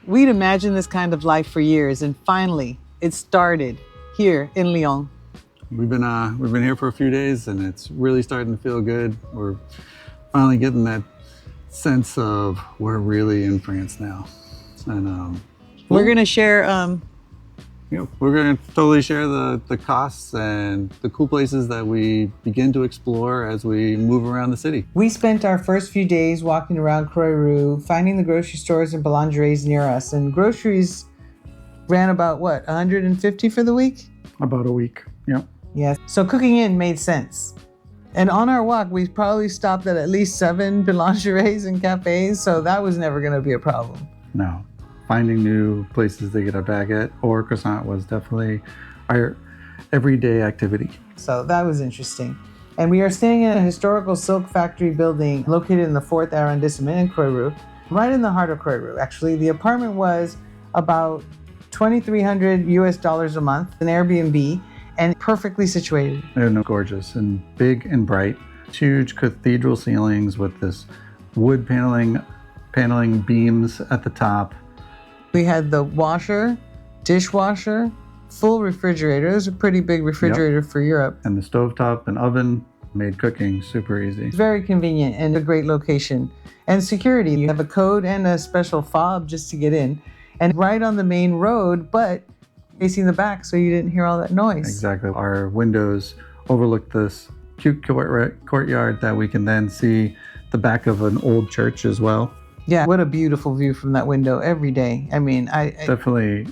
We'd imagined this kind of life for years, and finally, it started here in Lyon. We've been here for a few days, and it's really starting to feel good. We're finally getting that sense of we're really in France now, and we're gonna share. We're gonna totally share the costs and the cool places that we begin to explore as we move around the city. We spent our first few days walking around Croix-Rousse, finding the grocery stores and boulangeries near us, and groceries ran about what, 150 for the week? About a week. Yep. Yeah. So cooking in made sense. And on our walk, we probably stopped at least 7 boulangeries and cafes, so that was never going to be a problem. No. Finding new places to get a baguette or croissant was definitely our everyday activity. So that was interesting. And we are staying in a historical silk factory building located in the 4th arrondissement in Croix-Rousse, right in the heart of Croix-Rousse. Actually, the apartment was about $2,300 a month, an Airbnb, and perfectly situated. They're gorgeous and big and bright. Huge cathedral ceilings with this wood paneling beams at the top. We had the washer, dishwasher, full refrigerator. It was a pretty big refrigerator for Europe. And the stovetop and oven made cooking super easy. It's very convenient and a great location. And security, you have a code and a special fob just to get in. And right on the main road, but facing the back so you didn't hear all that noise. Exactly. Our windows overlook this cute courtyard that we can then see the back of an old church as well. Yeah, what a beautiful view from that window every day. I mean, I definitely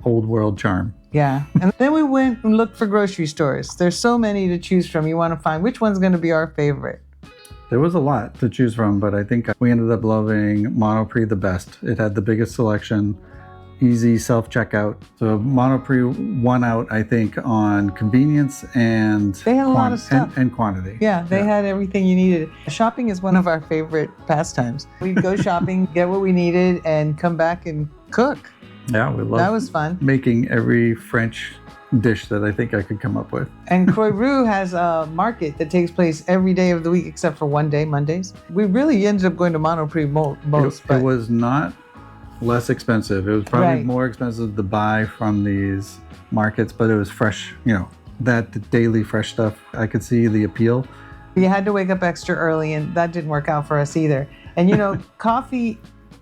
old world charm. Yeah. And then we went and looked for grocery stores. There's so many to choose from. You want to find which one's going to be our favorite. There was a lot to choose from, but I think we ended up loving Monoprix the best. It had the biggest selection, easy self-checkout. So Monoprix won out, I think, on convenience and they had a lot of stuff. And quantity. Yeah, they had everything you needed. Shopping is one of our favorite pastimes. We'd go shopping, get what we needed, and come back and cook. Yeah, we loved that was fun. Making every French dish that I think I could come up with. And Croix-Rousse has a market that takes place every day of the week except for one day, Mondays. We really ended up going to Monoprix most. It was not less expensive. It was probably more expensive to buy from these markets, but it was fresh, that daily fresh stuff. I could see the appeal. You had to wake up extra early, and that didn't work out for us either. And coffee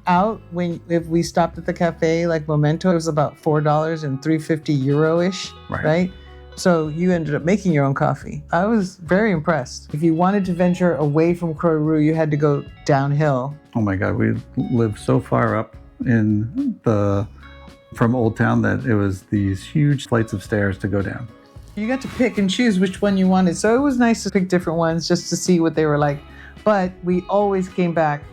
out if we stopped at the cafe like Momento, it was about $4 and €3.50-ish, right? So you ended up making your own coffee. I was very impressed. If you wanted to venture away from Croix-Rousse, you had to go downhill. Oh my God, we lived so far up from Old Town that it was these huge flights of stairs to go down. You got to pick and choose which one you wanted. So it was nice to pick different ones just to see what they were like. But we always came back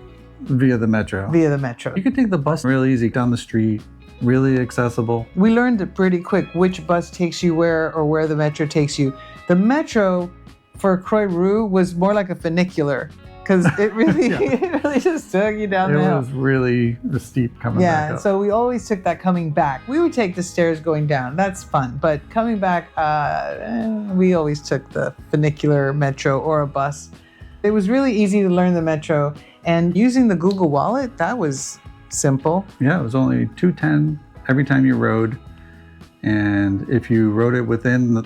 via the metro. You could take the bus real easy down the street, really accessible. We learned it pretty quick which bus takes you where or where the metro takes you. The metro for Croix-Rousse was more like a funicular because it really, it really just took you down the hill. It was really steep coming back up. So we always took that coming back. We would take the stairs going down. That's fun. But coming back, we always took the funicular metro or a bus. It was really easy to learn the metro. And using the Google Wallet, that was simple. Yeah, it was only $2.10 every time you rode. And if you rode it within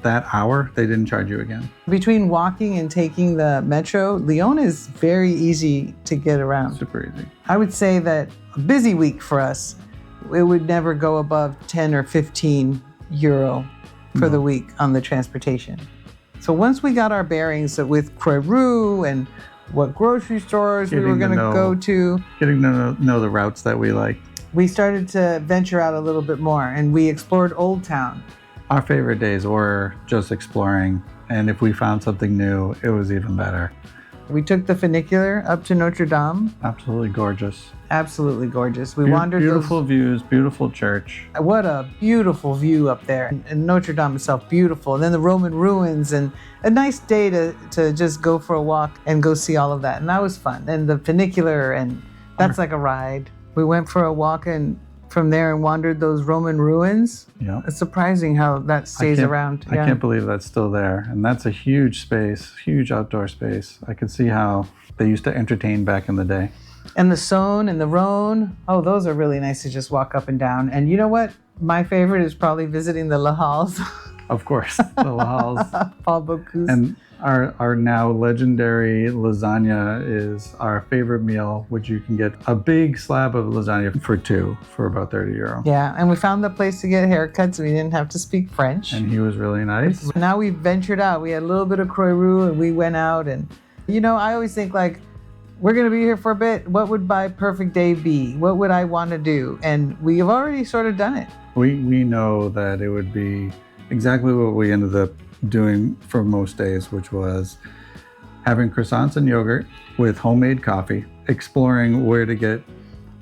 that hour, they didn't charge you again. Between walking and taking the metro, Lyon is very easy to get around. Super easy. I would say that a busy week for us, it would never go above 10 or 15 euro for the week on the transportation. So once we got our bearings with Croix-Rousse and what grocery stores we were going to go to, getting to know the routes that we liked, we started to venture out a little bit more, and we explored Old Town. Our favorite days were just exploring, and if we found something new, it was even better. We took the funicular up to Notre Dame. Absolutely gorgeous. Absolutely gorgeous. We wandered beautiful views, beautiful church. What a beautiful view up there. And Notre Dame itself, beautiful. And then the Roman ruins, and a nice day to just go for a walk and go see all of that. And that was fun. And the funicular, and that's like a ride. We went for a walk and from there and wandered those Roman ruins. Yeah. It's surprising how that stays around. I can't believe that's still there. And that's a huge space, huge outdoor space. I could see how they used to entertain back in the day. And the Saône and the Rhône. Oh, those are really nice to just walk up and down. And you know what? My favorite is probably visiting the La Halles. Of course, the La Halles. Paul Bocuse. And our now legendary lasagna is our favorite meal, which you can get a big slab of lasagna for two for about 30 euro. Yeah, and we found the place to get haircuts. We didn't have to speak French. And he was really nice. Now we've ventured out. We had a little bit of Croix-Rousse and we went out. And, you know, I always think like, we're going to be here for a bit. What would my perfect day be? What would I want to do? And we have already sort of done it. We know that it would be exactly what we ended up doing for most days, which was having croissants and yogurt with homemade coffee, exploring where to get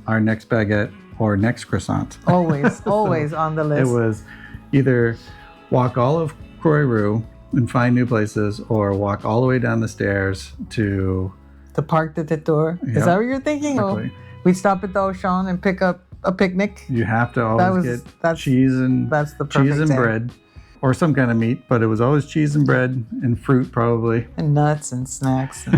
our next baguette or next croissant. Always, always on the list. It was either walk all of Croix-Rousse and find new places, or walk all the way down the stairs to the Parc de Tétouр. Yep. Is that what you're thinking? Exactly. Oh, we'd stop at the Auchan and pick up a picnic. You have to always get cheese and that's the perfect cheese and day. bread, or some kind of meat, but it was always cheese and bread and fruit probably. And nuts and snacks.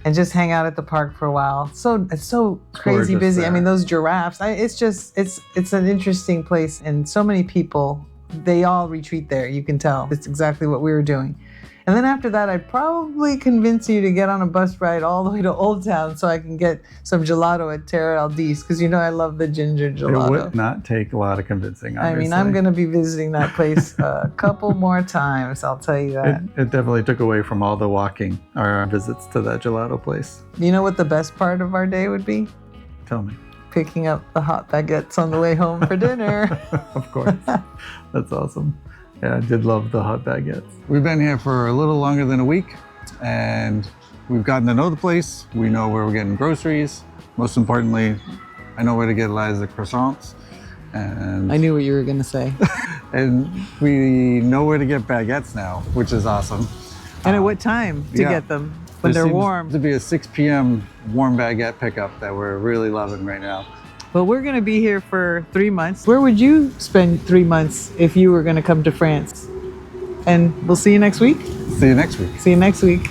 And just hang out at the park for a while. So it's so crazy Gorgeous busy. there. I mean, those giraffes. It's an interesting place, and so many people. They all retreat there. You can tell. It's exactly what we were doing. And then after that, I'd probably convince you to get on a bus ride all the way to Old Town so I can get some gelato at Terra Aldis, because you know I love the ginger gelato. It would not take a lot of convincing, obviously. I mean, I'm going to be visiting that place a couple more times, I'll tell you that. It definitely took away from all the walking, our visits to that gelato place. You know what the best part of our day would be? Tell me. Picking up the hot baguettes on the way home for dinner. Of course. That's awesome. Yeah, I did love the hot baguettes. We've been here for a little longer than a week, and we've gotten to know the place. We know where we're getting groceries. Most importantly, I know where to get Eliza croissants. And I knew what you were going to say. And we know where to get baguettes now, which is awesome. And at what time to get them? When they're warm. There seems to be a 6 p.m. warm baguette pickup that we're really loving right now. Well, we're going to be here for 3 months. Where would you spend 3 months if you were going to come to France? And we'll see you next week. See you next week. See you next week.